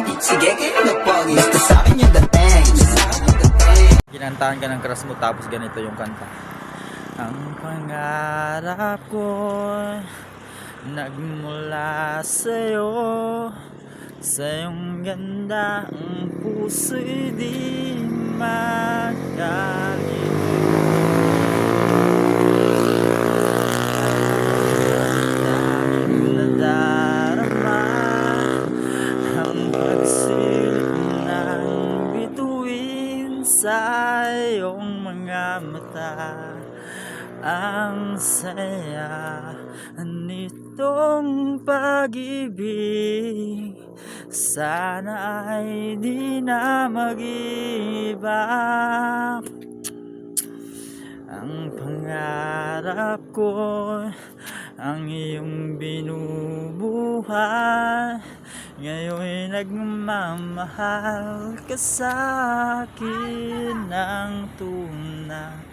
pogi, sige kayo na pogi, basta sa'kin yung dating. Kinantahan ka ng crush mo tapos ganito yung kanta. Ang pangarap ko nagmula sa'yo, sa iyong ganda ang puso'y di magalito. Dahil nadarama ang pagsilip ng bituin sa iyong mga mata. Ang saya nitong pag-ibig, sana ay di na mag-iba. Ang pangarap ko, ang iyong binubuhay, ngayon'y nagmamahal ka sa akin ng tunay.